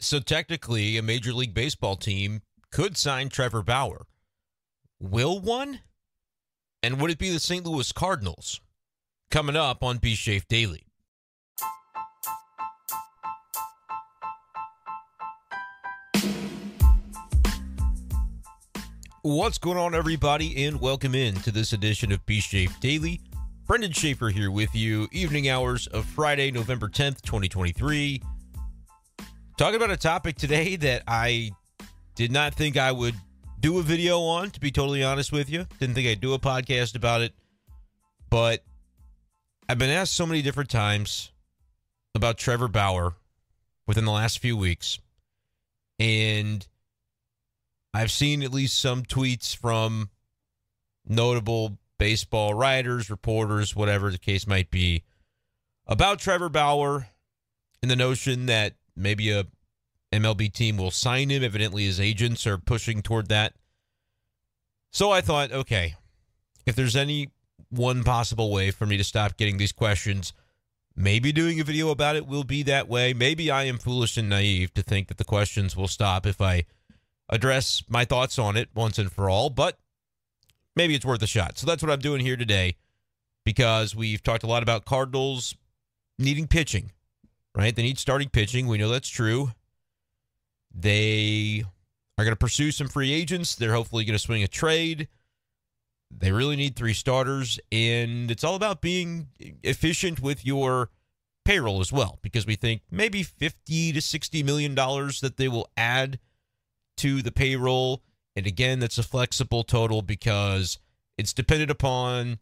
So technically, a Major League Baseball team could sign Trevor Bauer. Will one? And would it be the St. Louis Cardinals? Coming up on B. Schaeffer Daily. What's going on, everybody, and welcome in to this edition of B. Schaeffer Daily. Brenden Schaeffer here with you, evening hours of Friday, November 10th, 2023. Talking about a topic today that I did not think I would do a video on, to be totally honest with you. Didn't think I'd do a podcast about it. But I've been asked so many different times about Trevor Bauer within the last few weeks. And I've seen at least some tweets from notable baseball writers, reporters, whatever the case might be, about Trevor Bauer and the notion that maybe a MLB team will sign him. Evidently, his agents are pushing toward that. So I thought, okay, if there's any one possible way for me to stop getting these questions, maybe doing a video about it will be that way. Maybe I am foolish and naive to think that the questions will stop if I address my thoughts on it once and for all, but maybe it's worth a shot. So that's what I'm doing here today, because we've talked a lot about Cardinals needing pitching, right? They need starting pitching. We know that's true. They are going to pursue some free agents. They're hopefully going to swing a trade. They really need 3 starters, and it's all about being efficient with your payroll as well, because we think maybe $50 to $60 million that they will add to the payroll. And again, that's a flexible total because it's dependent upon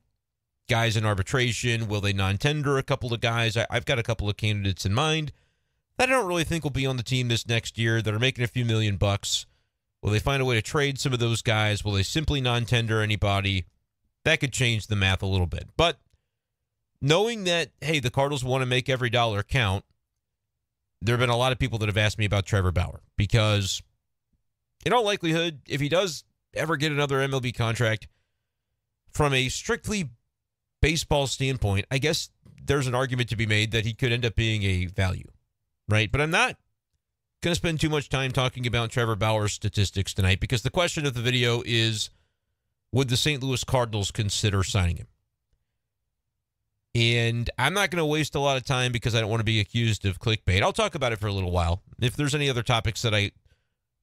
guys in arbitration. Will they non-tender a couple of guys? I've got a couple of candidates in mind that I don't really think will be on the team this next year that are making a few million bucks. Will they find a way to trade some of those guys? Will they simply non-tender anybody? That could change the math a little bit. But knowing that, hey, the Cardinals want to make every dollar count, there have been a lot of people that have asked me about Trevor Bauer, because in all likelihood, if he does ever get another MLB contract, from a strictly baseball standpoint, I guess there's an argument to be made that he could end up being a value, right? But I'm not going to spend too much time talking about Trevor Bauer's statistics tonight, because the question of the video is, would the St. Louis Cardinals consider signing him? And I'm not going to waste a lot of time because I don't want to be accused of clickbait. I'll talk about it for a little while. If there's any other topics that I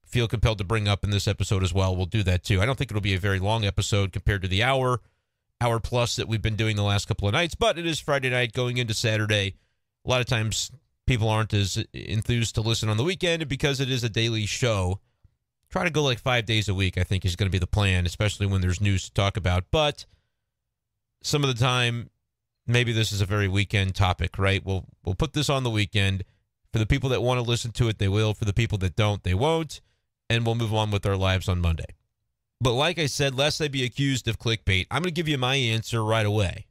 feel compelled to bring up in this episode as well, we'll do that too. I don't think it'll be a very long episode compared to the hour plus that we've been doing the last couple of nights, but it is Friday night going into Saturday. A lot of times people aren't as enthused to listen on the weekend, and because it is a daily show, try to go like 5 days a week, I think is going to be the plan, especially when there's news to talk about. But some of the time, maybe this is a very weekend topic, right? We'll put this on the weekend. For the people that want to listen to it, they will. For the people that don't, they won't. And we'll move on with our lives on Monday. But like I said, lest I be accused of clickbait, I'm going to give you my answer right away.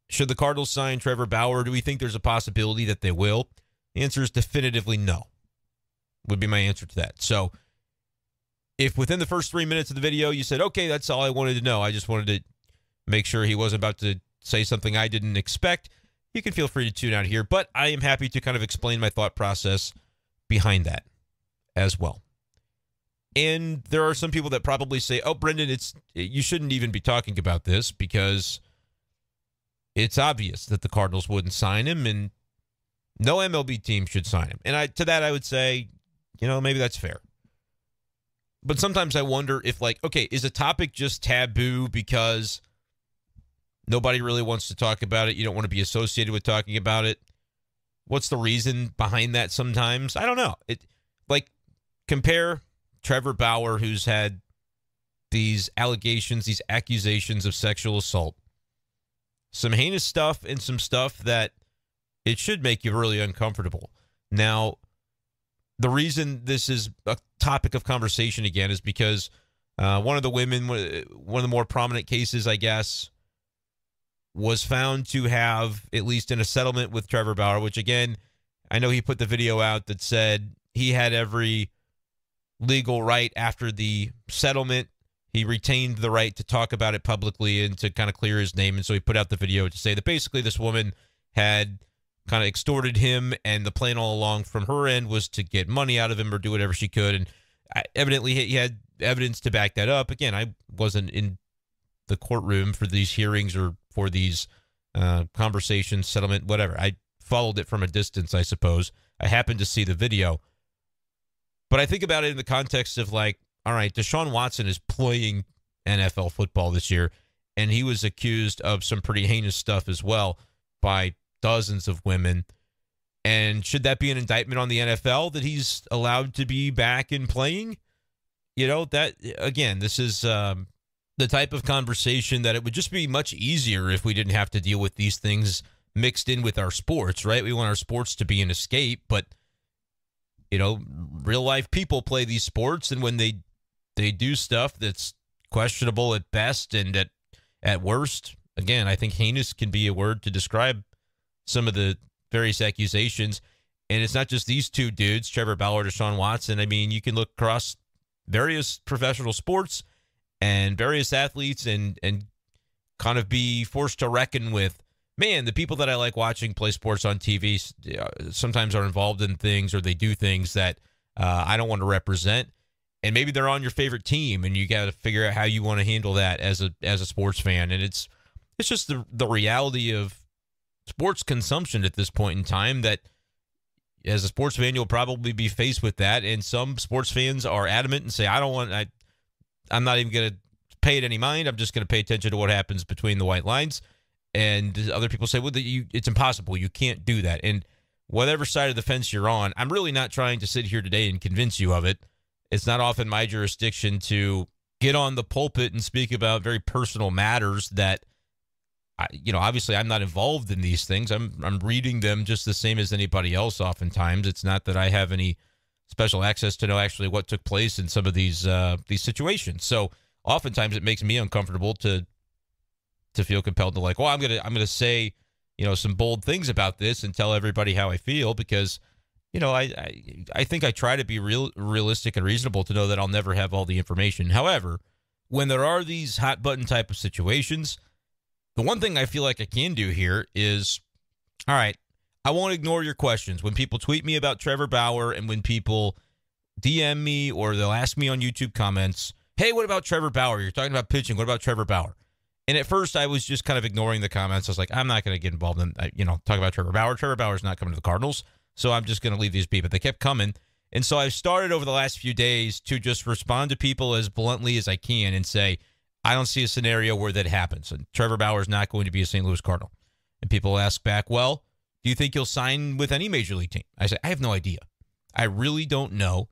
Should the Cardinals sign Trevor Bauer? Do we think there's a possibility that they will? The answer is definitively no, would be my answer to that. So if within the first 3 minutes of the video you said, okay, that's all I wanted to know, I just wanted to make sure he wasn't about to say something I didn't expect, you can feel free to tune out here. But I am happy to kind of explain my thought process behind that as well. And there are some people that probably say, oh, Brenden, you shouldn't even be talking about this because it's obvious that the Cardinals wouldn't sign him and no MLB team should sign him. And to that I would say, maybe that's fair. But sometimes I wonder if, okay, is a topic just taboo because nobody really wants to talk about it? You don't want to be associated with talking about it? What's the reason behind that sometimes? I don't know. Compare Trevor Bauer, who's had these allegations, these accusations of sexual assault. Some heinous stuff and some stuff that it should make you really uncomfortable. Now, the reason this is a topic of conversation again is because one of the women, one of the more prominent cases, I guess, was found to have, at least in a settlement with Trevor Bauer, which again, I know he put the video out that said he had every legal right after the settlement. He retained the right to talk about it publicly and to kind of clear his name. And so he put out the video to say that basically this woman had kind of extorted him, and the plan all along from her end was to get money out of him or do whatever she could. And evidently he had evidence to back that up. Again, I wasn't in the courtroom for these hearings or for these conversations, settlement, whatever. I followed it from a distance, I suppose. I happened to see the video. But I think about it in the context of like, all right, Deshaun Watson is playing NFL football this year, and he was accused of some pretty heinous stuff as well by dozens of women. And should that be an indictment on the NFL that he's allowed to be back and playing? You know, that, again, this is the type of conversation that it would just be much easier if we didn't have to deal with these things mixed in with our sports, right? We want our sports to be an escape, but, you know, real life people play these sports, and when they do stuff that's questionable at best and at worst, again, I think heinous can be a word to describe some of the various accusations. And it's not just these two dudes, Trevor Bauer, Deshaun Watson. I mean, you can look across various professional sports and various athletes and kind of be forced to reckon with, man, the people that I like watching play sports on TV sometimes are involved in things, or they do things that I don't want to represent. And maybe they're on your favorite team, and you got to figure out how you want to handle that as a sports fan. And it's just the reality of sports consumption at this point in time, that as a sports fan, you'll probably be faced with that. And some sports fans are adamant and say, I'm not even going to pay it any mind. I'm just going to pay attention to what happens between the white lines. And other people say, well, it's impossible. You can't do that. And whatever side of the fence you're on, I'm really not trying to sit here today and convince you of it. It's not often my jurisdiction to get on the pulpit and speak about very personal matters that, obviously I'm not involved in these things. I'm reading them just the same as anybody else. Oftentimes, it's not that I have any special access to know actually what took place in some of these situations. So oftentimes it makes me uncomfortable to feel compelled to like, well, I'm gonna say, some bold things about this and tell everybody how I feel, because, I think I try to be realistic and reasonable to know that I'll never have all the information. However, when there are these hot button type of situations, the one thing I feel like I can do here is, all right, I won't ignore your questions. When people tweet me about Trevor Bauer, and when people DM me or they'll ask me on YouTube comments, hey, what about Trevor Bauer? You're talking about pitching. What about Trevor Bauer? And at first I was just kind of ignoring the comments. I was like, I'm not going to get involved in, talk about Trevor Bauer. Trevor Bauer's not coming to the Cardinals, so I'm just going to leave these be. But they kept coming. And so I've started over the last few days to just respond to people as bluntly as I can and say, I don't see a scenario where that happens. And Trevor Bauer is not going to be a St. Louis Cardinal. And people ask back, well, do you think he'll sign with any major league team? I say, I have no idea. I really don't know.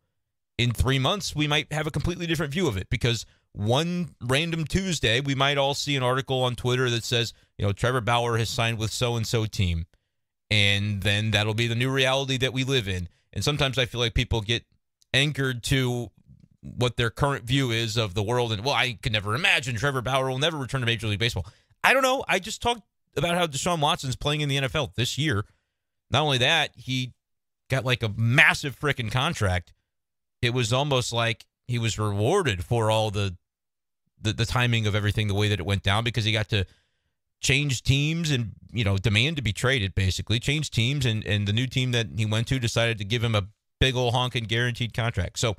In 3 months, we might have a completely different view of it, because one random Tuesday, we might all see an article on Twitter that says, Trevor Bauer has signed with so-and-so team. And then that'll be the new reality that we live in. And sometimes I feel like people get anchored to what their current view is of the world. And, well, I could never imagine Trevor Bauer will never return to Major League Baseball. I don't know. I just talked about how Deshaun Watson's playing in the NFL this year. Not only that, he got like a massive freaking contract. It was almost like he was rewarded for all the timing of everything, the way that it went down, because he got to change teams and, demand to be traded, basically. Change teams, and the new team that he went to decided to give him a big old honking guaranteed contract. So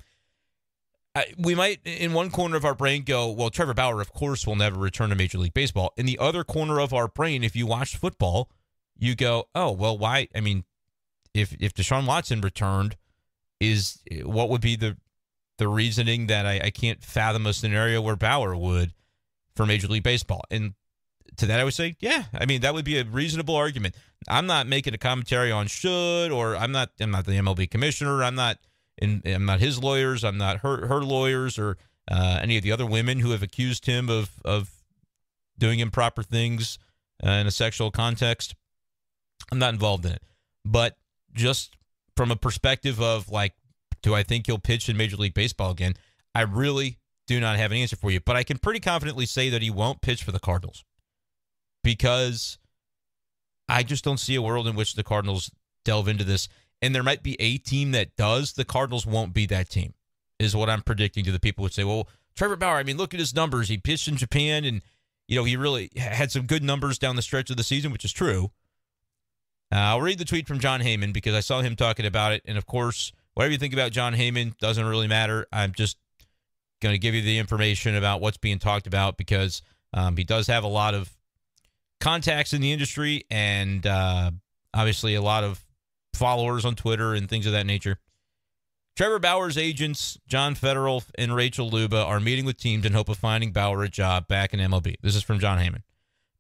we might, in one corner of our brain, go, well, Trevor Bauer, of course, will never return to Major League Baseball. In the other corner of our brain, if you watch football, you go, oh, well, why? I mean, if Deshaun Watson returned, what would be the reasoning that I can't fathom a scenario where Bauer would for Major League Baseball? And to that, I would say, yeah, I mean, that would be a reasonable argument. I'm not making a commentary on should, or I'm not the MLB commissioner. I'm not his lawyers. I'm not her lawyers, or any of the other women who have accused him of doing improper things in a sexual context. I'm not involved in it. But just from a perspective of, like, do I think he'll pitch in Major League Baseball again? I really do not have an answer for you. But I can pretty confidently say that he won't pitch for the Cardinals, because I just don't see a world in which the Cardinals delve into this. And there might be a team that does. The Cardinals won't be that team, is what I'm predicting to the people who say, well, Trevor Bauer, I mean, look at his numbers. He pitched in Japan, and, he really had some good numbers down the stretch of the season, which is true. I'll read the tweet from John Heyman because I saw him talking about it. And, of course, whatever you think about John Heyman doesn't really matter. I'm just going to give you the information about what's being talked about because he does have a lot of contacts in the industry and obviously a lot of followers on Twitter and things of that nature. Trevor Bauer's agents, John Federal and Rachel Luba, are meeting with teams in hope of finding Bauer a job back in MLB. This is from John Heyman.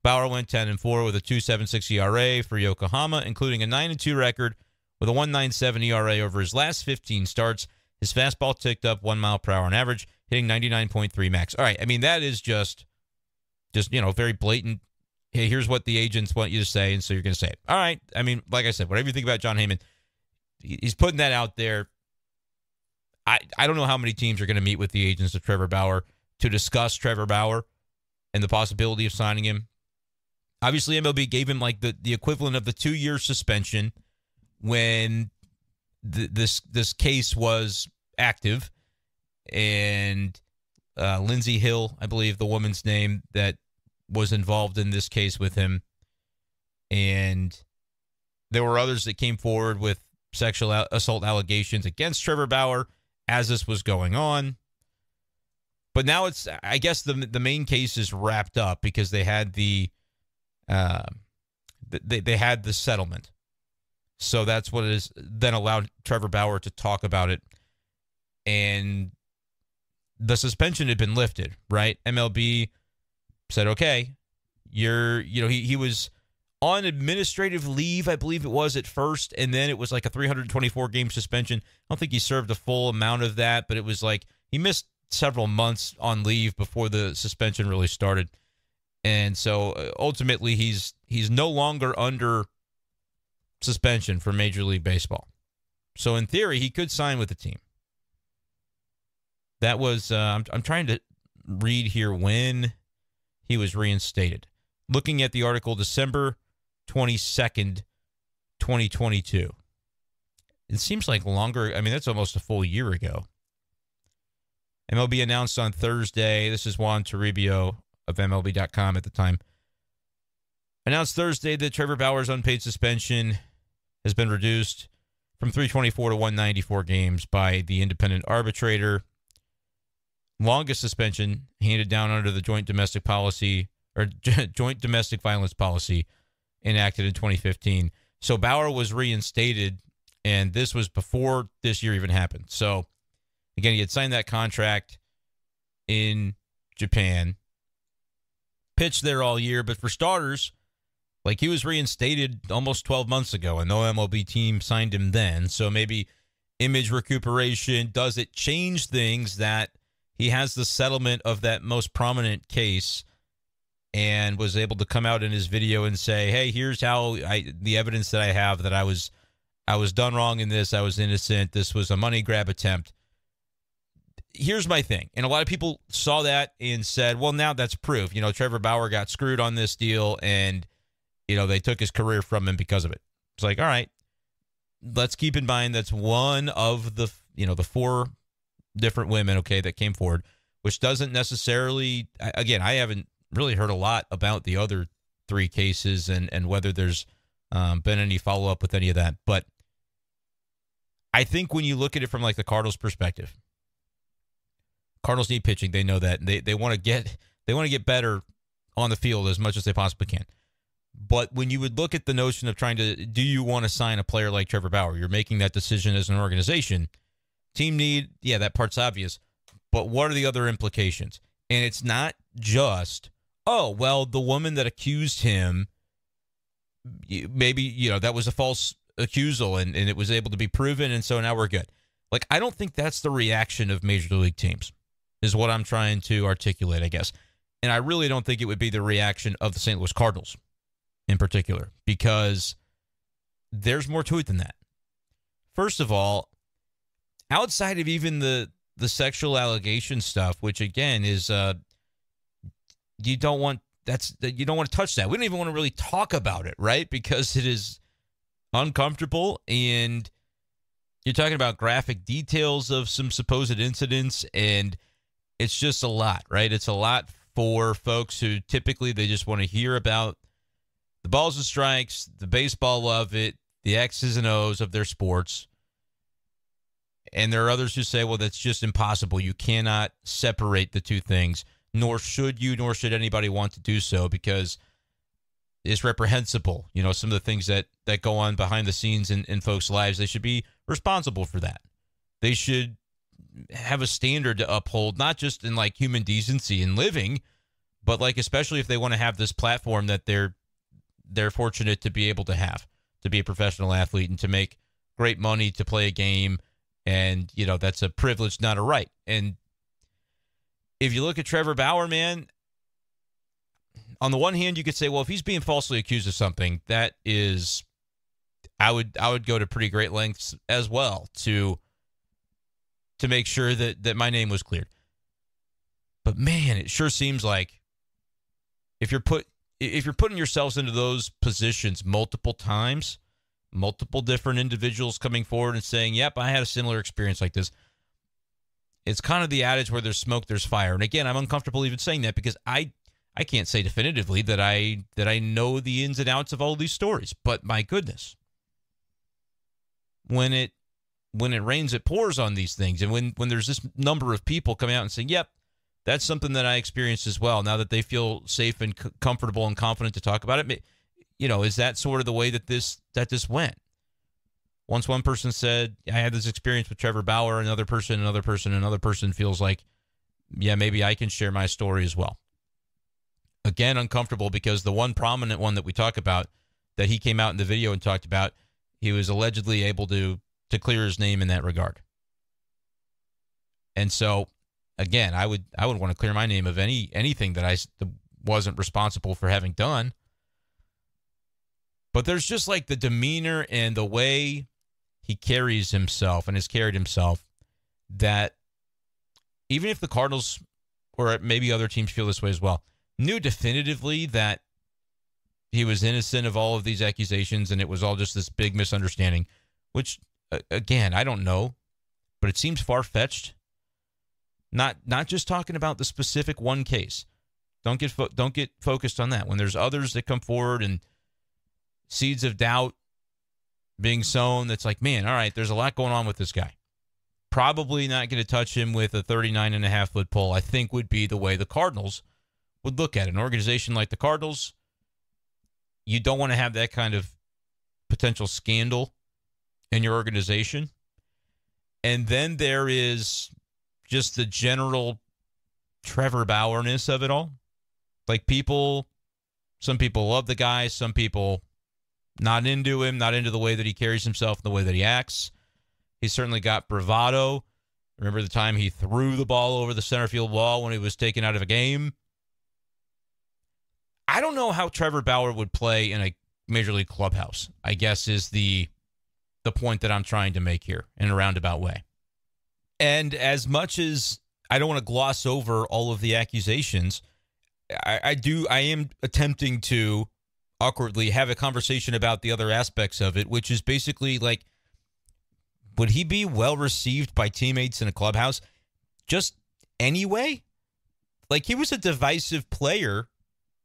Bauer went 10-4 with a 2.76 ERA for Yokohama, including a 9-2 record with a 1.97 ERA over his last 15 starts. His fastball ticked up 1 mile per hour on average, hitting 99.3 max. All right, I mean, that is just very blatant. Hey, here's what the agents want you to say, and so you're going to say it. All right, I mean, like I said, whatever you think about John Heyman, he's putting that out there. I don't know how many teams are going to meet with the agents of Trevor Bauer to discuss Trevor Bauer and the possibility of signing him. Obviously, MLB gave him like the equivalent of the 2-year suspension when this case was active. And Lindsey Hill, I believe the woman's name that was involved in this case with him. And there were others that came forward with sexual assault allegations against Trevor Bauer as this was going on. But now it's, I guess the main case is wrapped up because they had they had the settlement. So that's what it is. Then allowed Trevor Bauer to talk about it. And the suspension had been lifted, right? MLB said, okay, he was on administrative leave, I believe it was at first, and then it was like a 324-game suspension. I don't think he served a full amount of that, but it was like he missed several months on leave before the suspension really started. And so ultimately he's no longer under suspension for Major League Baseball. So in theory, he could sign with the team. That was, I'm trying to read here when he was reinstated. Looking at the article, December 22nd, 2022. It seems like longer. I mean, that's almost a full year ago. MLB announced on Thursday, this is Juan Toribio of MLB.com at the time, announced Thursday that Trevor Bauer's unpaid suspension has been reduced from 324 to 194 games by the independent arbitrator. Longest suspension handed down under the joint domestic policy or joint domestic violence policy enacted in 2015. So Bauer was reinstated, and this was before this year even happened. So again, he had signed that contract in Japan, pitched there all year, but for starters, like he was reinstated almost 12 months ago, and no MLB team signed him then. So maybe image recuperation, does it change things that he has the settlement of that most prominent case and was able to come out in his video and say, hey, here's how the evidence that I have that I was done wrong in this. I was innocent. This was a money grab attempt. Here's my thing. And a lot of people saw that and said, well, now that's proof. Trevor Bauer got screwed on this deal and, they took his career from him because of it. It's like, all right, let's keep in mind that's one of the, the 4 different women, okay, that came forward, which doesn't necessarily, again, I haven't really heard a lot about the other 3 cases and whether there's been any follow-up with any of that. But I think when you look at it from like the Cardinals perspective, Cardinals need pitching. They know that. They want to get better on the field as much as they possibly can. But when you would look at the notion of do you want to sign a player like Trevor Bauer? You're making that decision as an organization. Team need, yeah, that part's obvious. But what are the other implications? And it's not just, oh, well, the woman that accused him, maybe, that was a false accusal and it was able to be proven, and so now we're good. Like, I don't think that's the reaction of major league teams, is what I'm trying to articulate, I guess. And I really don't think it would be the reaction of the St. Louis Cardinals in particular, because there's more to it than that. First of all, outside of even the sexual allegation stuff, which again is you don't want to touch that. We don't even want to really talk about it, right? Because it is uncomfortable, and you're talking about graphic details of some supposed incidents, and it's just a lot, right? It's a lot for folks who typically they just want to hear about the balls and strikes, the baseball of it, the X's and O's of their sports. And there are others who say, well, that's just impossible. You cannot separate the two things, nor should you, nor should anybody want to do so, because it's reprehensible. You know, some of the things that go on behind the scenes in folks' lives, they should be responsible for that. They should have a standard to uphold, not just in like human decency and living, but like especially if they want to have this platform that they're fortunate to be able to have, to be a professional athlete and to make great money to play a game. And, you know, that's a privilege, not a right. And if you look at Trevor Bauer, man, on the one hand, you could say, well, if he's being falsely accused of something, that is, I would go to pretty great lengths as well to make sure that my name was cleared. But man, it sure seems like if you're putting yourselves into those positions multiple times, multiple different individuals coming forward and saying, yep, I had a similar experience like this. It's kind of the adage where there's smoke, there's fire. And again, I'm uncomfortable even saying that because I can't say definitively that I know the ins and outs of all these stories. But my goodness, when it rains, it pours on these things. And when there's this number of people coming out and saying, yep, that's something that I experienced as well, now that they feel safe and comfortable and confident to talk about it, you know, is that sort of the way that this went? Once one person said, I had this experience with Trevor Bauer, another person feels like, yeah, maybe I can share my story as well. Again, uncomfortable because the one prominent one that we talk about that he came out in the video and talked about, he was allegedly able to clear his name in that regard. And so, again, I would want to clear my name of anything that I wasn't responsible for having done. But there's just like the demeanor and the way he carries himself and has carried himself that even if the Cardinals or maybe other teams feel this way as well, knew definitively that he was innocent of all of these accusations and it was all just this big misunderstanding, which, again, I don't know, but it seems far-fetched. Not just talking about the specific one case. Don't get focused on that. When there's others that come forward and seeds of doubt being sown, that's like, man, all right, there's a lot going on with this guy. Probably not going to touch him with a 39.5-foot pole, I think would be the way the Cardinals would look at it. An organization like the Cardinals, you don't want to have that kind of potential scandal in your organization. And then there is just the general Trevor Bauer-ness of it all. Like some people love the guy, some people not into him, not into the way that he carries himself and the way that he acts. He's certainly got bravado. Remember the time he threw the ball over the center field wall when he was taken out of a game? I don't know how Trevor Bauer would play in a Major League clubhouse, I guess is the point that I'm trying to make here in a roundabout way. And as much as I don't want to gloss over all of the accusations, I am attempting to awkwardly have a conversation about the other aspects of it, which is basically like, would he be well received by teammates in a clubhouse just anyway? Like, he was a divisive player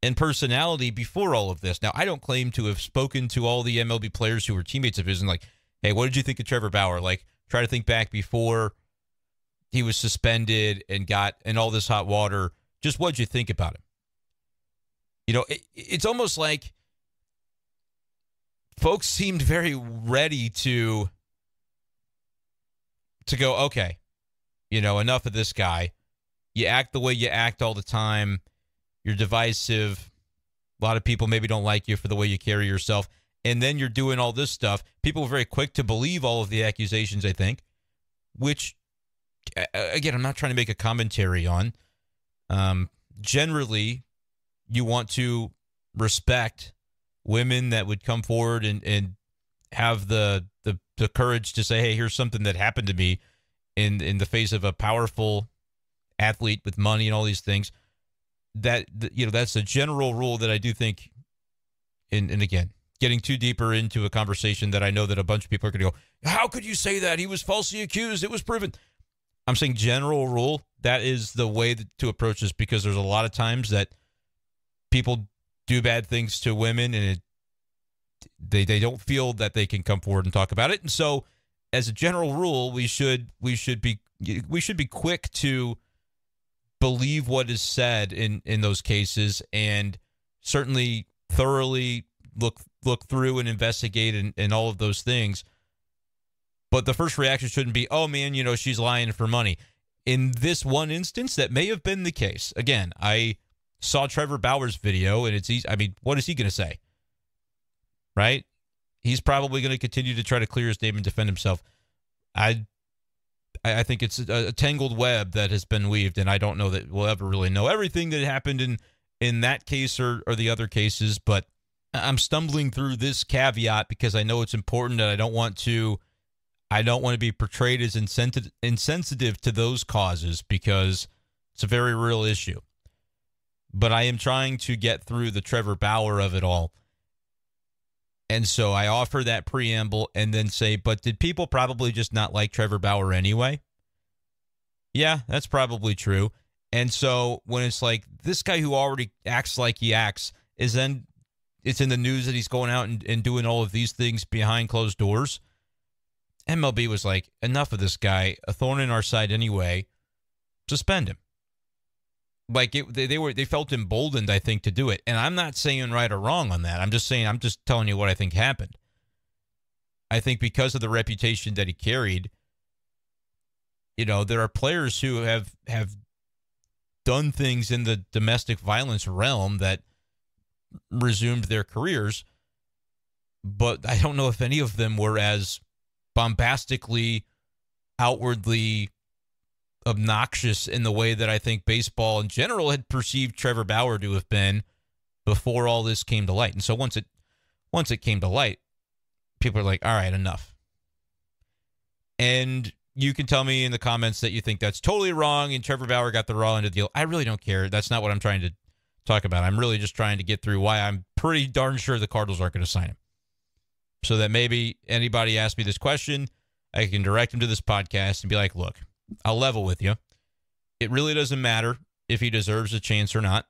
and personality before all of this. Now, I don't claim to have spoken to all the MLB players who were teammates of his and like, hey, what did you think of Trevor Bauer? Like, try to think back before he was suspended and got in all this hot water. Just what did you think about him? You know, it's almost like folks seemed very ready to go, okay, you know, enough of this guy. You act the way you act all the time. You're divisive. A lot of people maybe don't like you for the way you carry yourself. And then you're doing all this stuff. People were very quick to believe all of the accusations, I think, which, again, I'm not trying to make a commentary on. Generally, you want to respect women that would come forward and have the courage to say, hey, here's something that happened to me in the face of a powerful athlete with money and all these things. That's a general rule that I do think, and again, getting too deeper into a conversation that I know that a bunch of people are going to go, how could you say that? He was falsely accused. It was proven. I'm saying general rule, that is the way to approach this, because there's a lot of times that people do bad things to women and they don't feel that they can come forward and talk about it. And so, as a general rule, we should be quick to believe what is said in those cases, and certainly thoroughly look through and investigate and all of those things. But the first reaction shouldn't be, oh man, she's lying for money. In this one instance, that may have been the case. Again, I saw Trevor Bauer's video, and it's easy. I mean, what is he going to say? Right? He's probably going to continue to try to clear his name and defend himself. I think it's a tangled web that has been weaved, and I don't know that we'll ever really know everything that happened in that case or the other cases, but I'm stumbling through this caveat because I know it's important, and I don't want to be portrayed as insensitive to those causes because it's a very real issue. But I am trying to get through the Trevor Bauer of it all. And so I offer that preamble and then say, but did people probably just not like Trevor Bauer anyway? Yeah, that's probably true. And so when it's like this guy who already acts like he acts is then it's in the news that he's going out and doing all of these things behind closed doors. MLB was like, enough of this guy, a thorn in our side anyway, suspend him. Like they felt emboldened, I think, to do it. And I'm not saying right or wrong on that. I'm just telling you what I think happened. I think because of the reputation that he carried, there are players who have done things in the domestic violence realm that resumed their careers, but I don't know if any of them were as bombastically, outwardly obnoxious in the way that I think baseball in general had perceived Trevor Bauer to have been before all this came to light. And so once it came to light, people are like, all right, enough. And you can tell me in the comments that you think that's totally wrong and Trevor Bauer got the raw end of the deal. I really don't care. That's not what I'm trying to talk about. I'm really just trying to get through why I'm pretty darn sure the Cardinals aren't going to sign him. So that maybe anybody asks me this question, I can direct him to this podcast and be like, look, I'll level with you. It really doesn't matter if he deserves a chance or not.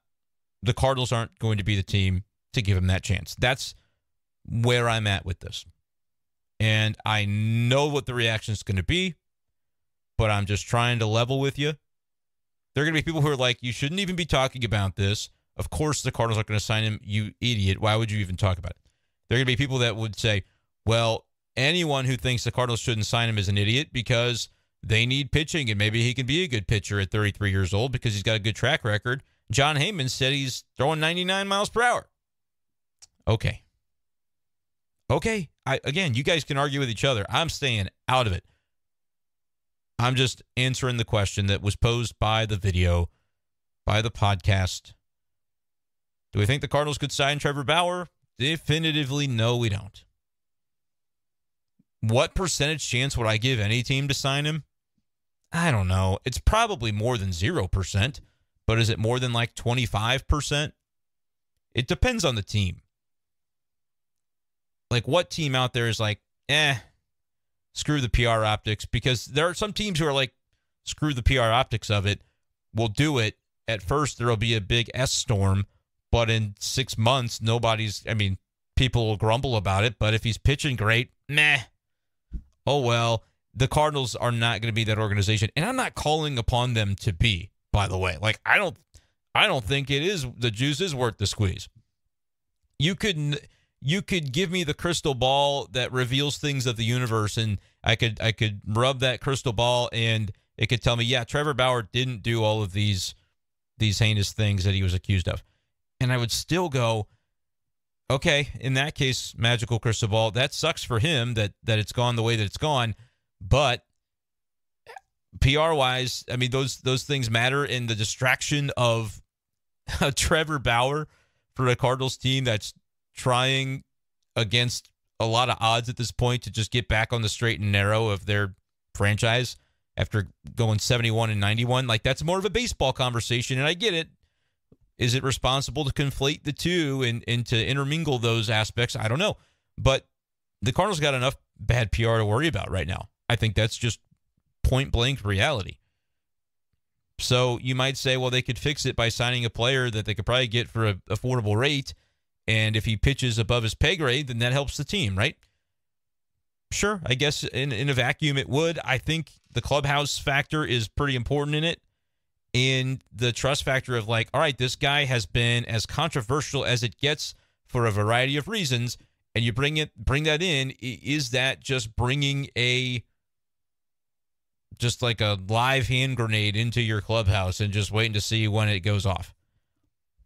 The Cardinals aren't going to be the team to give him that chance. That's where I'm at with this. And I know what the reaction is going to be, but I'm just trying to level with you. There are going to be people who are like, you shouldn't even be talking about this. Of course the Cardinals aren't going to sign him, you idiot. Why would you even talk about it? There are going to be people that would say, well, anyone who thinks the Cardinals shouldn't sign him is an idiot because they need pitching, and maybe he can be a good pitcher at 33 years old because he's got a good track record. John Heyman said he's throwing 99 miles per hour. Okay. Again, you guys can argue with each other. I'm staying out of it. I'm just answering the question that was posed by the video, by the podcast. Do we think the Cardinals could sign Trevor Bauer? Definitively, no, we don't. What percentage chance would I give any team to sign him? I don't know. It's probably more than 0%, but is it more than like 25%? It depends on the team. Like what team out there is like, screw the PR optics, because there are some teams who are like, screw the PR optics of it. We'll do it. At first, there will be a big S storm, but in 6 months, people will grumble about it, but if he's pitching great, meh. Oh, well, the Cardinals are not going to be that organization, and I'm not calling upon them to be, by the way. Like, I don't think the juice is worth the squeeze. You could give me the crystal ball that reveals things of the universe, and I could rub that crystal ball, and it could tell me, yeah, Trevor Bauer didn't do all of these heinous things that he was accused of. And I would still go, okay, in that case, magical crystal ball, that sucks for him that it's gone the way that it's gone. But PR-wise, those things matter, and the distraction of Trevor Bauer for a Cardinals team that's trying against a lot of odds at this point to just get back on the straight and narrow of their franchise after going 71-91. Like, that's more of a baseball conversation, and I get it. Is it responsible to conflate the two and to intermingle those aspects? I don't know. But the Cardinals got enough bad PR to worry about right now. I think that's just point-blank reality. So you might say, well, they could fix it by signing a player that they could probably get for an affordable rate And if he pitches above his pay grade, then that helps the team, right? Sure, I guess in a vacuum it would. I think the clubhouse factor is pretty important in it. And the trust factor of like, all right, this guy has been as controversial as it gets for a variety of reasons, and you bring that in. Is that just bringing just like a live hand grenade into your clubhouse and just waiting to see when it goes off?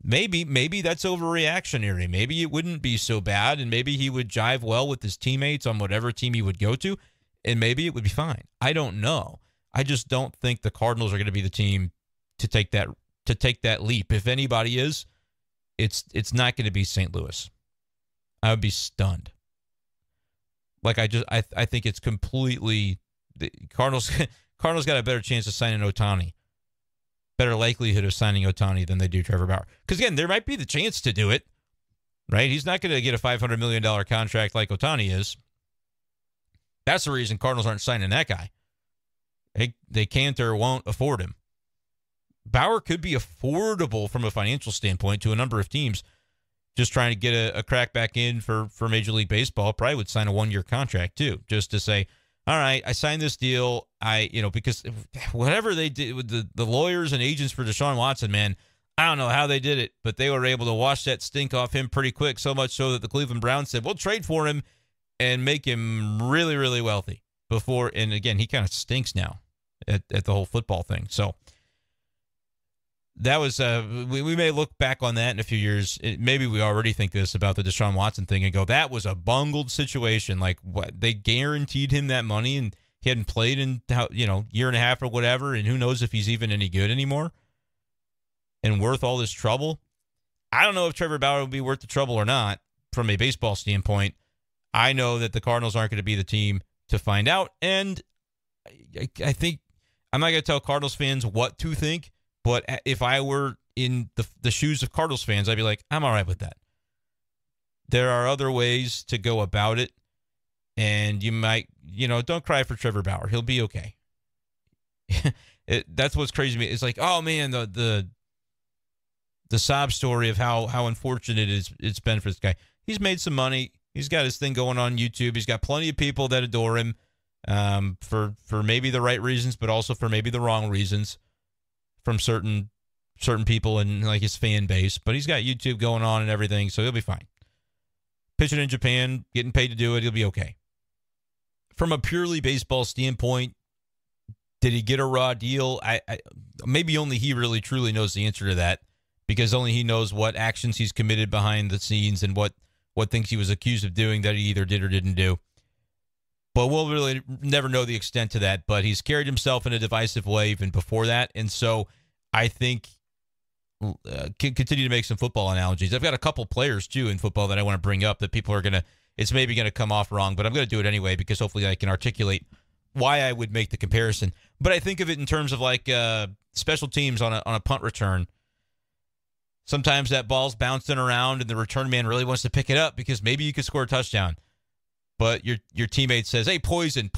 Maybe that's overreactionary. Maybe it wouldn't be so bad, and maybe he would jive well with his teammates on whatever team he would go to, and maybe it would be fine. I don't know. I just don't think the Cardinals are going to be the team to take that leap. If anybody is, it's not going to be St. Louis. I would be stunned. Like I think it's completely the Cardinals got a better chance of signing Ohtani. Better likelihood of signing Ohtani than they do Trevor Bauer. Because, again, there might be the chance to do it, right? He's not going to get a $500 million contract like Ohtani is. That's the reason Cardinals aren't signing that guy. They can't or won't afford him. Bauer could be affordable from a financial standpoint to a number of teams just trying to get a crack back in for Major League Baseball. Probably would sign a one-year contract, too, just to say, all right, I signed this deal. Because whatever they did with the lawyers and agents for Deshaun Watson, man, I don't know how they did it, but they were able to wash that stink off him pretty quick, so much so that the Cleveland Browns said, we'll trade for him and make him really, really wealthy before. And again, he kind of stinks now at the whole football thing. So that was, we may look back on that in a few years. Maybe we already think this about the Deshaun Watson thing and go, that was a bungled situation. Like, what, they guaranteed him that money and he hadn't played in, year and a half or whatever, and who knows if he's even any good anymore and worth all this trouble. I don't know if Trevor Bauer will be worth the trouble or not from a baseball standpoint. I know that the Cardinals aren't going to be the team to find out, and I think I'm not going to tell Cardinals fans what to think, but if I were in the shoes of Cardinals fans, I'd be like, I'm all right with that. There are other ways to go about it. And you might, don't cry for Trevor Bauer. He'll be okay. That's what's crazy to me. It's like, oh man, the sob story of how unfortunate it's been for this guy. He's made some money. He's got his thing going on YouTube. He's got plenty of people that adore him, for maybe the right reasons, but also for maybe the wrong reasons from certain people in like his fan base. But he's got YouTube going on and everything, so he'll be fine. Pitching in Japan, getting paid to do it, he'll be okay. From a purely baseball standpoint, did he get a raw deal? I maybe only he really truly knows the answer to that, because only he knows what actions he's committed behind the scenes and what things he was accused of doing that he either did or didn't do. But we'll really never know the extent to that. But he's carried himself in a divisive way even before that. And so I think can continue to make some football analogies. I've got a couple players, too, in football that I want to bring up that people are going to, it's maybe going to come off wrong, but I'm going to do it anyway because hopefully I can articulate why I would make the comparison. But I think of it in terms of like special teams on a punt return. Sometimes that ball's bouncing around and the return man really wants to pick it up because maybe you could score a touchdown. But your teammate says, hey, poison.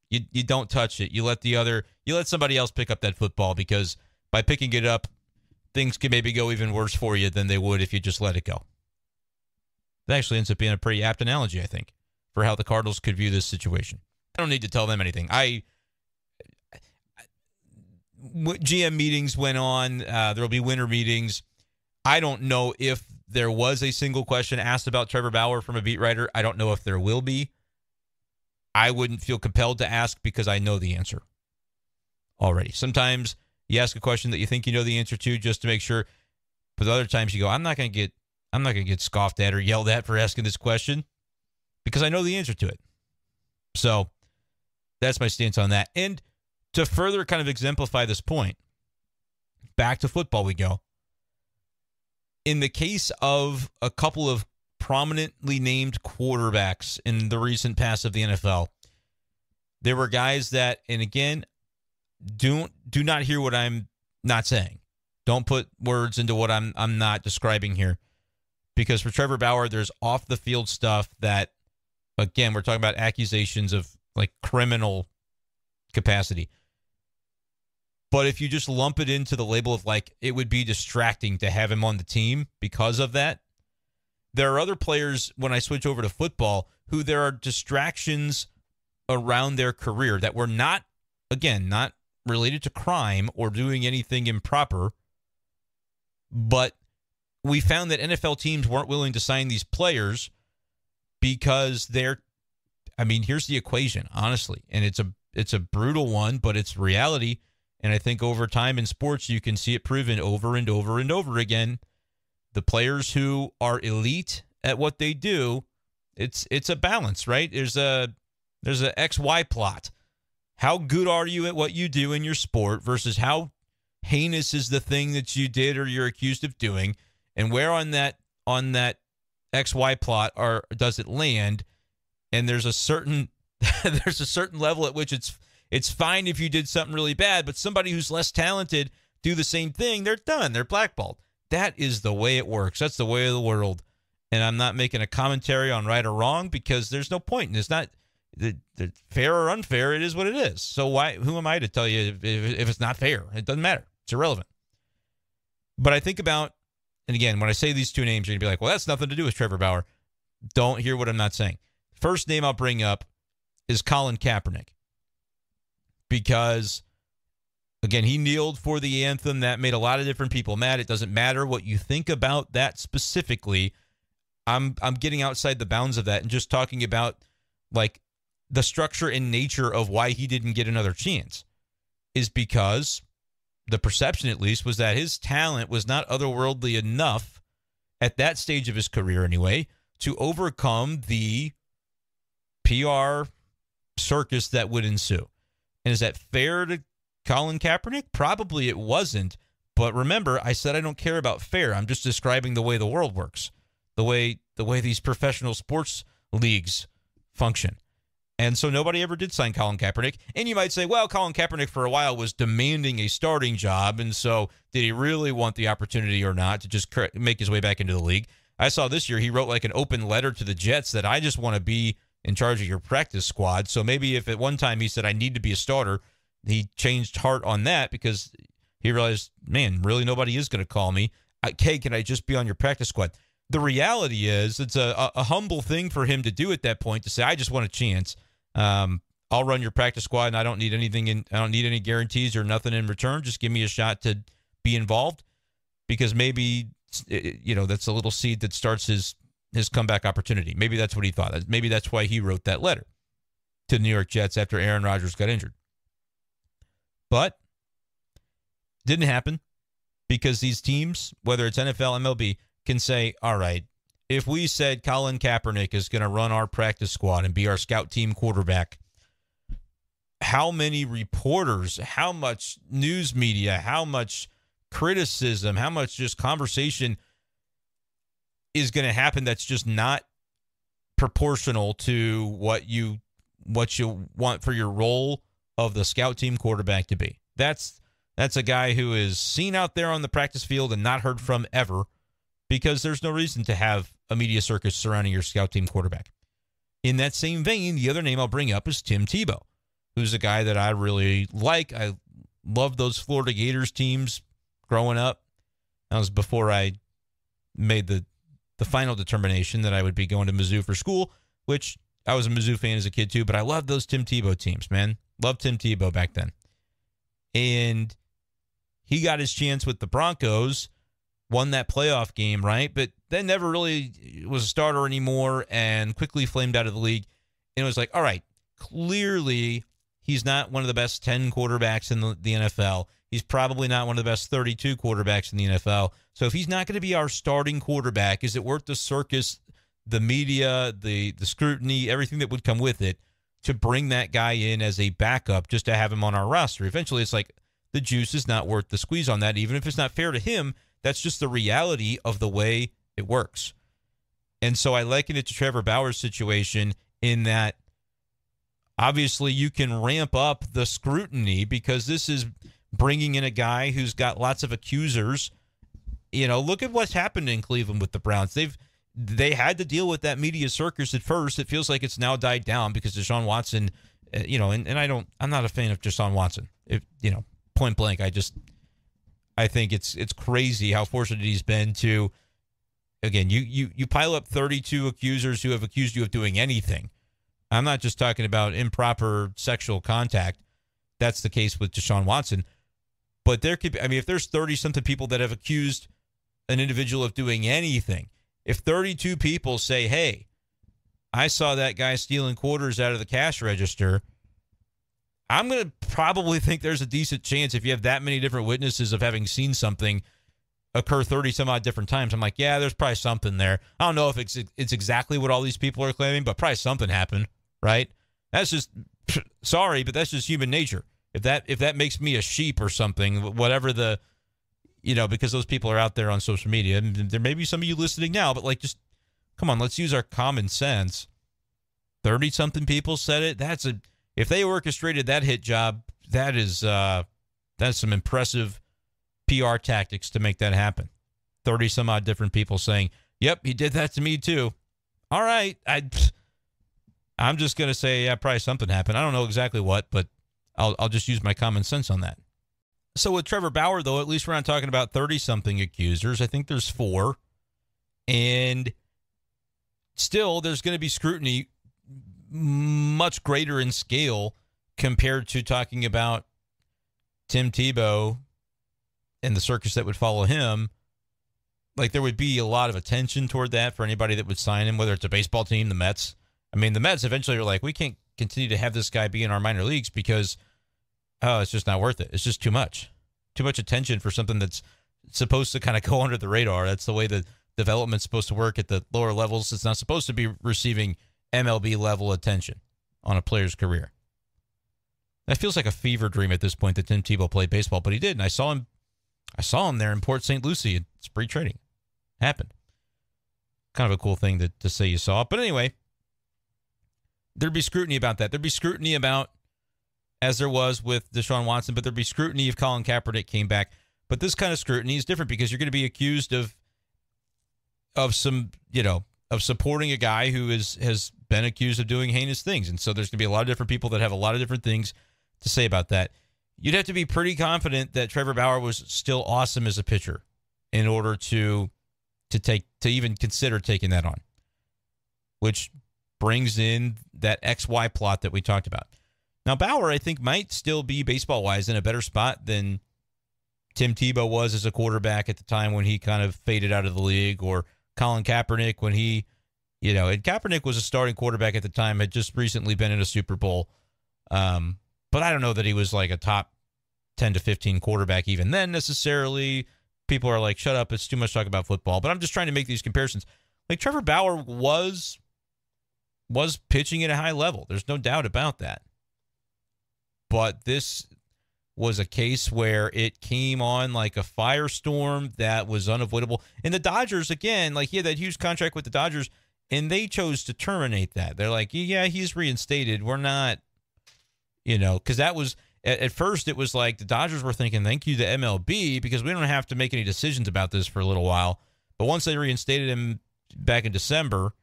You don't touch it. You let somebody else pick up that football, because by picking it up, things can maybe go even worse for you than they would if you just let it go. That actually ends up being a pretty apt analogy, I think, for how the Cardinals could view this situation. I don't need to tell them anything. GM meetings went on. There will be winter meetings. I don't know if there was a single question asked about Trevor Bauer from a beat writer. I don't know if there will be. I wouldn't feel compelled to ask because I know the answer already. Sometimes you ask a question that you think you know the answer to just to make sure. But other times you go, I'm not going to get scoffed at or yelled at for asking this question because I know the answer to it. So that's my stance on that. And to further kind of exemplify this point, back to football we go. In the case of a couple of prominently named quarterbacks in the recent past of the NFL, there were guys that, and again, do not hear what I'm not saying. Don't put words into what I'm not describing here. Because for Trevor Bauer, there's off the field stuff that, again, we're talking about accusations of like criminal capacity. But if you just lump it into the label of like, it would be distracting to have him on the team because of that, there are other players, when I switch over to football, who there are distractions around their career that were not related to crime or doing anything improper, but we found that NFL teams weren't willing to sign these players because here's the equation, honestly, and it's a brutal one, but it's reality, and I think over time in sports you can see it proven over and over and over again. The players who are elite at what they do, it's a balance, right? There's a XY plot. How good are you at what you do in your sport versus how heinous is the thing that you did or you're accused of doing, and where on that XY plot does it land? And there's a certain level at which it's fine if you did something really bad, but somebody who's less talented do the same thing, they're done. They're blackballed. That is the way it works. That's the way of the world. And I'm not making a commentary on right or wrong because there's no point. And it's not fair or unfair. It is what it is. So who am I to tell you if it's not fair? It doesn't matter. It's irrelevant. But I think about, and again, when I say these two names, you're going to be like, well, that's nothing to do with Trevor Bauer. Don't hear what I'm not saying. First name I'll bring up is Colin Kaepernick. Because, again, he kneeled for the anthem. That made a lot of different people mad. It doesn't matter what you think about that specifically. I'm getting outside the bounds of that and just talking about, like, the structure and nature of why he didn't get another chance is because the perception, at least, was that his talent was not otherworldly enough at that stage of his career anyway to overcome the PR circus that would ensue. And is that fair to Colin Kaepernick? Probably it wasn't. But remember, I said I don't care about fair. I'm just describing the way the world works, the way these professional sports leagues function. And so nobody ever did sign Colin Kaepernick. And you might say, well, Colin Kaepernick for a while was demanding a starting job. And so did he really want the opportunity or not to just make his way back into the league? I saw this year he wrote like an open letter to the Jets that I just want to be in charge of your practice squad. So maybe if at one time he said I need to be a starter, he changed heart on that because he realized, man, really nobody is going to call me. Hey, can I just be on your practice squad? The reality is it's a humble thing for him to do at that point to say, I just want a chance. I'll run your practice squad and I don't need anything I don't need any guarantees or nothing in return. Just give me a shot to be involved because maybe, that's a little seed that starts his comeback opportunity. Maybe that's what he thought. Maybe that's why he wrote that letter to the New York Jets after Aaron Rodgers got injured. But didn't happen because these teams, whether it's NFL, MLB, can say, all right, if we said Colin Kaepernick is going to run our practice squad and be our scout team quarterback, how many reporters, how much news media, how much criticism, how much just conversation is going to happen that's just not proportional to what you want for your role of the scout team quarterback to be. That's a guy who is seen out there on the practice field and not heard from ever because there's no reason to have a media circus surrounding your scout team quarterback. In that same vein, the other name I'll bring up is Tim Tebow, who's a guy that I really like. I love those Florida Gators teams growing up. That was before I made the final determination that I would be going to Mizzou for school, which I was a Mizzou fan as a kid too, but I loved those Tim Tebow teams, man. Loved Tim Tebow back then. And he got his chance with the Broncos, won that playoff game, right? But then never really was a starter anymore and quickly flamed out of the league. And it was like, all right, clearly he's not one of the best 10 quarterbacks in the NFL. He's probably not one of the best 32 quarterbacks in the NFL. So if he's not going to be our starting quarterback, is it worth the circus, the media, the scrutiny, everything that would come with it to bring that guy in as a backup just to have him on our roster? Eventually, it's like the juice is not worth the squeeze on that. Even if it's not fair to him, that's just the reality of the way it works. And so I liken it to Trevor Bauer's situation in that obviously you can ramp up the scrutiny because this is bringing in a guy who's got lots of accusers. Look at what's happened in Cleveland with the Browns. They had to deal with that media circus at first. It feels like it's now died down because Deshaun Watson, I'm not a fan of Deshaun Watson. Point blank, I think it's crazy how fortunate he's been to again, you pile up 32 accusers who have accused you of doing anything. I'm not just talking about improper sexual contact. That's the case with Deshaun Watson. But there could be, I mean, if there's 30-something people that have accused an individual of doing anything, if 32 people say, hey, I saw that guy stealing quarters out of the cash register, I'm going to probably think there's a decent chance if you have that many different witnesses of having seen something occur 30-some-odd different times. I'm like, yeah, there's probably something there. I don't know if it's exactly what all these people are claiming, but probably something happened, right? That's just, sorry, but that's just human nature. If that makes me a sheep or something, whatever the, because those people are out there on social media, and there may be some of you listening now, but like, just come on, let's use our common sense. 30-something people said it. If they orchestrated that hit job, that's some impressive PR tactics to make that happen. 30-some-odd different people saying, yep, he did that to me too. All right. I'm just going to say, yeah, probably something happened. I don't know exactly what, but I'll just use my common sense on that. So with Trevor Bauer, though, at least we're not talking about 30-something accusers. I think there's 4. And still, there's going to be scrutiny much greater in scale compared to talking about Tim Tebow and the circus that would follow him. Like, there would be a lot of attention toward that for anybody that would sign him, whether it's a baseball team, the Mets. I mean, the Mets eventually are like, we can't continue to have this guy be in our minor leagues because, it's just not worth it. It's just too much attention for something that's supposed to kind of go under the radar. That's the way the development's supposed to work at the lower levels. It's not supposed to be receiving MLB level attention on a player's career. That feels like a fever dream at this point that Tim Tebow played baseball, but he did. And I saw him there in Port St. Lucie at spring training. Happened. Kind of a cool thing to say you saw. But anyway, there'd be scrutiny about that. There'd be scrutiny about, as there was with Deshaun Watson, but there'd be scrutiny if Colin Kaepernick came back. But this kind of scrutiny is different because you're going to be accused of some, of supporting a guy who has been accused of doing heinous things. And so there's going to be a lot of different people that have a lot of different things to say about that. You'd have to be pretty confident that Trevor Bauer was still awesome as a pitcher in order to even consider taking that on, which brings in that XY plot that we talked about. Now, Bauer, I think, might still be baseball-wise in a better spot than Tim Tebow was as a quarterback at the time when he kind of faded out of the league, or Colin Kaepernick when he, and Kaepernick was a starting quarterback at the time, had just recently been in a Super Bowl. But I don't know that he was like a top 10 to 15 quarterback even then necessarily. People are like, shut up, it's too much talk about football. But I'm just trying to make these comparisons. Like, Trevor Bauer was pitching at a high level. There's no doubt about that. But this was a case where it came on like a firestorm that was unavoidable. And the Dodgers, again, like, he had that huge contract with the Dodgers, and they chose to terminate that. They're like, yeah, he's reinstated. We're not, because that was, at first it was like the Dodgers were thinking, thank you to MLB, because we don't have to make any decisions about this for a little while. But once they reinstated him back in December,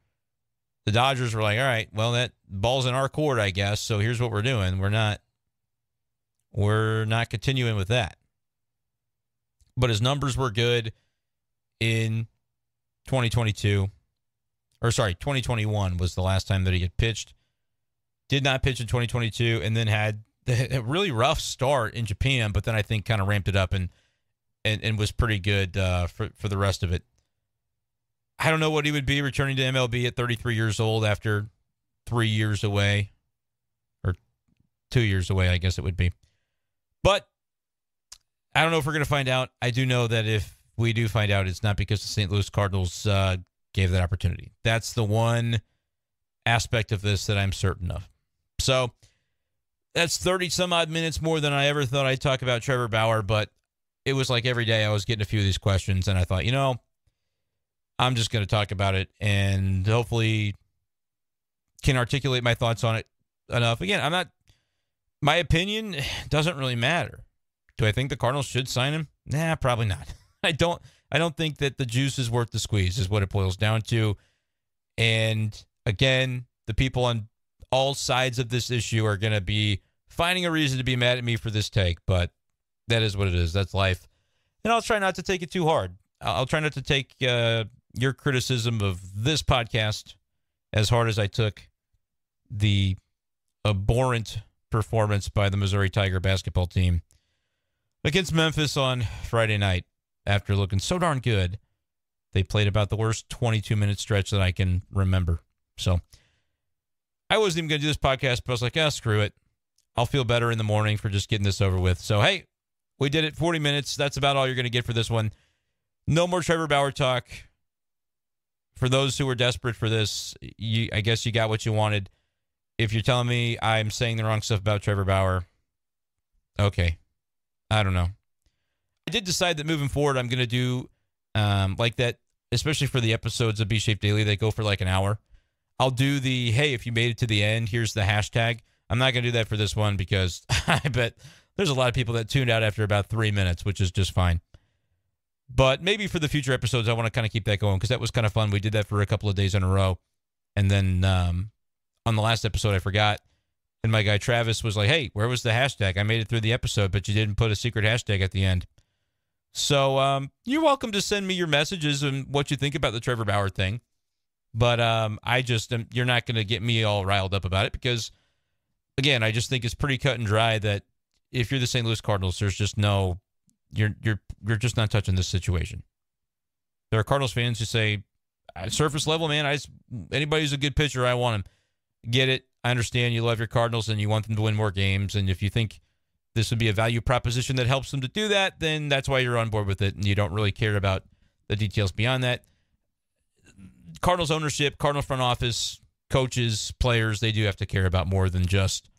the Dodgers were like, all right, well, that ball's in our court, I guess. So here's what we're doing. We're not continuing with that. But his numbers were good in 2021 was the last time that he had pitched. Did not pitch in 2022, and then had a really rough start in Japan, but then I think kind of ramped it up and was pretty good for the rest of it. I don't know what he would be returning to MLB at 33 years old after 3 years away, or 2 years away, I guess it would be. But I don't know if we're going to find out. I do know that if we do find out, it's not because the St. Louis Cardinals gave that opportunity. That's the one aspect of this that I'm certain of. So that's 30-some-odd minutes more than I ever thought I'd talk about Trevor Bauer, but it was like every day I was getting a few of these questions, and I thought, I'm just going to talk about it and hopefully can articulate my thoughts on it enough. Again, my opinion doesn't really matter. Do I think the Cardinals should sign him? Nah, probably not. I don't think that the juice is worth the squeeze is what it boils down to. And again, the people on all sides of this issue are going to be finding a reason to be mad at me for this take, but that is what it is. That's life. And I'll try not to take it too hard. I'll try not to take your criticism of this podcast as hard as I took the abhorrent performance by the Missouri Tiger basketball team against Memphis on Friday night. After looking so darn good, they played about the worst 22-minute stretch that I can remember. So I wasn't even going to do this podcast, but I was like, screw it. I'll feel better in the morning for just getting this over with. So, hey, we did it, 40 minutes. That's about all you're going to get for this one. No more Trevor Bauer talk. For those who were desperate for this, I guess you got what you wanted. If you're telling me I'm saying the wrong stuff about Trevor Bauer, okay. I don't know. I did decide that moving forward, I'm going to do like that, especially for the episodes of B-Shape Daily. They go for like an hour. I'll do the, hey, if you made it to the end, here's the hashtag. I'm not going to do that for this one because I bet there's a lot of people that tuned out after about 3 minutes, which is just fine. But maybe for the future episodes, I want to kind of keep that going because that was kind of fun. We did that for a couple of days in a row. And then on the last episode, I forgot. And my guy Travis was like, hey, where was the hashtag? I made it through the episode, but you didn't put a secret hashtag at the end. So you're welcome to send me your messages and what you think about the Trevor Bauer thing. But you're not going to get me all riled up about it because, again, I just think it's pretty cut and dry that if you're the St. Louis Cardinals, there's just no, you're just not touching this situation. There are Cardinals fans who say, surface level, man, anybody who's a good pitcher, I want him. Get it. I understand you love your Cardinals and you want them to win more games. And if you think this would be a value proposition that helps them to do that, then that's why you're on board with it and you don't really care about the details beyond that. Cardinals ownership, Cardinals front office, coaches, players, they do have to care about more than just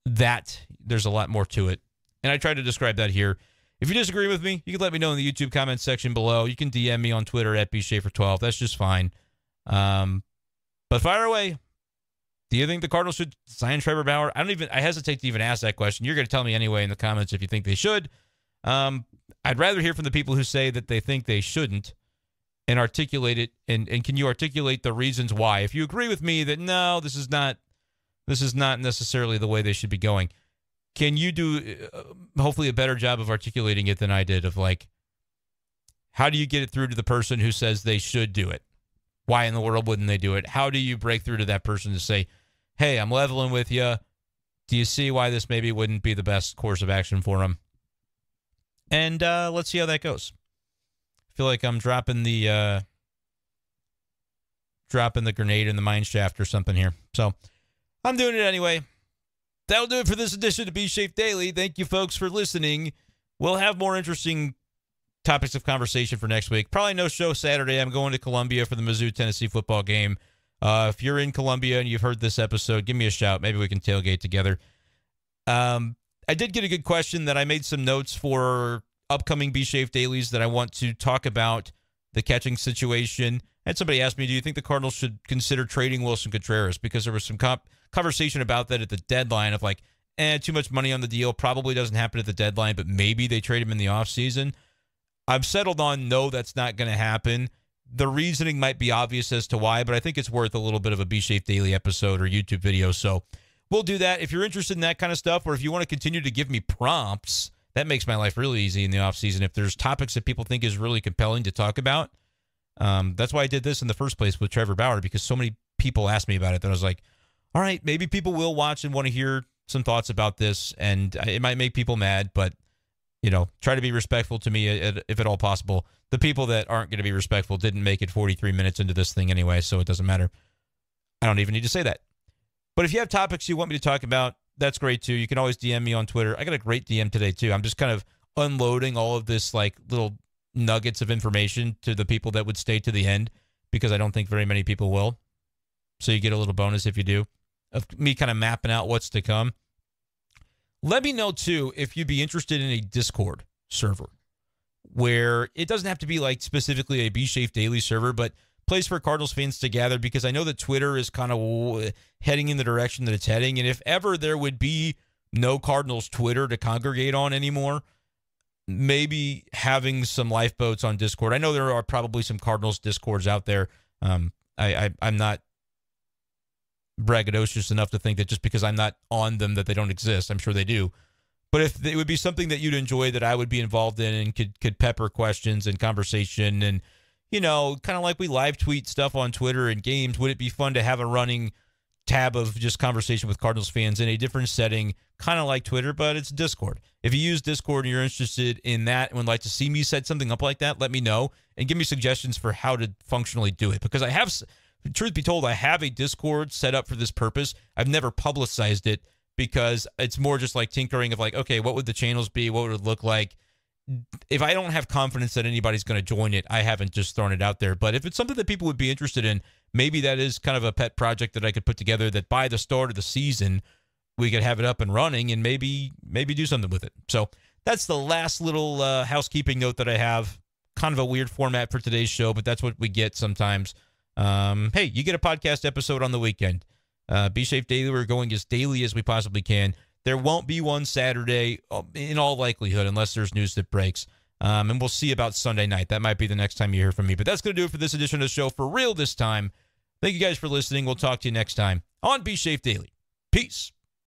that. There's a lot more to it. And I try to describe that here. If you disagree with me, you can let me know in the YouTube comments section below. You can DM me on Twitter at bschaefer12. That's just fine. But fire away. Do you think the Cardinals should sign Trevor Bauer? I hesitate to even ask that question. You're going to tell me anyway in the comments if you think they should. I'd rather hear from the people who say that they think they shouldn't and articulate it. And can you articulate the reasons why? If you agree with me that no, this is not necessarily the way they should be going, can you do hopefully a better job of articulating it than I did of like, how do you get it through to the person who says they should do it? Why in the world wouldn't they do it? How do you break through to that person to say, hey, I'm leveling with you. Do you see why this maybe wouldn't be the best course of action for them? And let's see how that goes. I feel like I'm dropping the grenade in the mine shaft or something here. So I'm doing it anyway. That'll do it for this edition of B-Shape Daily. Thank you, folks, for listening. We'll have more interesting topics of conversation for next week. Probably no show Saturday. I'm going to Columbia for the Mizzou-Tennessee football game. If you're in Columbia and you've heard this episode, give me a shout. Maybe we can tailgate together. I did get a good question that I made some notes for upcoming B-Shape Dailies that I want to talk about the catching situation. And somebody asked me, do you think the Cardinals should consider trading Wilson Contreras? Because there was some conversation about that at the deadline of like, too much money on the deal. Probably doesn't happen at the deadline, but maybe they trade him in the offseason. I've settled on no, that's not going to happen. The reasoning might be obvious as to why, but I think it's worth a little bit of a B-Shape Daily episode or YouTube video. So we'll do that. If you're interested in that kind of stuff, or if you want to continue to give me prompts, that makes my life really easy in the offseason. If there's topics that people think is really compelling to talk about, that's why I did this in the first place with Trevor Bauer, because so many people asked me about it that I was like, all right, maybe people will watch and want to hear some thoughts about this, and it might make people mad, but try to be respectful to me if at all possible. The people that aren't going to be respectful didn't make it 43 minutes into this thing anyway, so it doesn't matter. I don't even need to say that. But if you have topics you want me to talk about, that's great too. You can always DM me on Twitter. I got a great DM today too. I'm just kind of unloading all of this like little nuggets of information to the people that would stay to the end, because I don't think very many people will. So you get a little bonus if you do, of me kind of mapping out what's to come. Let me know, too, if you'd be interested in a Discord server where it doesn't have to be like specifically a B-Shape Daily server, but place for Cardinals fans to gather, because I know that Twitter is kind of heading in the direction that it's heading. And if ever there would be no Cardinals Twitter to congregate on anymore, maybe having some lifeboats on Discord. I know there are probably some Cardinals Discords out there. I'm not braggadocious enough to think that just because I'm not on them that they don't exist. I'm sure they do. But if it would be something that you'd enjoy that I would be involved in and could pepper questions and conversation and kind of like we live tweet stuff on Twitter and games, would it be fun to have a running tab of just conversation with Cardinals fans in a different setting, kind of like Twitter, but it's Discord. If you use Discord and you're interested in that and would like to see me set something up like that, let me know and give me suggestions for how to functionally do it. Because truth be told, I have a Discord set up for this purpose. I've never publicized it because it's more just like tinkering of like, okay, what would the channels be? What would it look like? If I don't have confidence that anybody's going to join it, I haven't just thrown it out there. But if it's something that people would be interested in, maybe that is kind of a pet project that I could put together that by the start of the season, we could have it up and running and maybe do something with it. So that's the last little housekeeping note that I have. Kind of a weird format for today's show, but that's what we get sometimes. Hey, you get a podcast episode on the weekend. Be Safe Daily. We're going as daily as we possibly can. There won't be one Saturday in all likelihood unless there's news that breaks. And we'll see about Sunday night. That might be the next time you hear from me. But that's going to do it for this edition of the show for real this time. Thank you guys for listening. We'll talk to you next time on Be Safe Daily. Peace.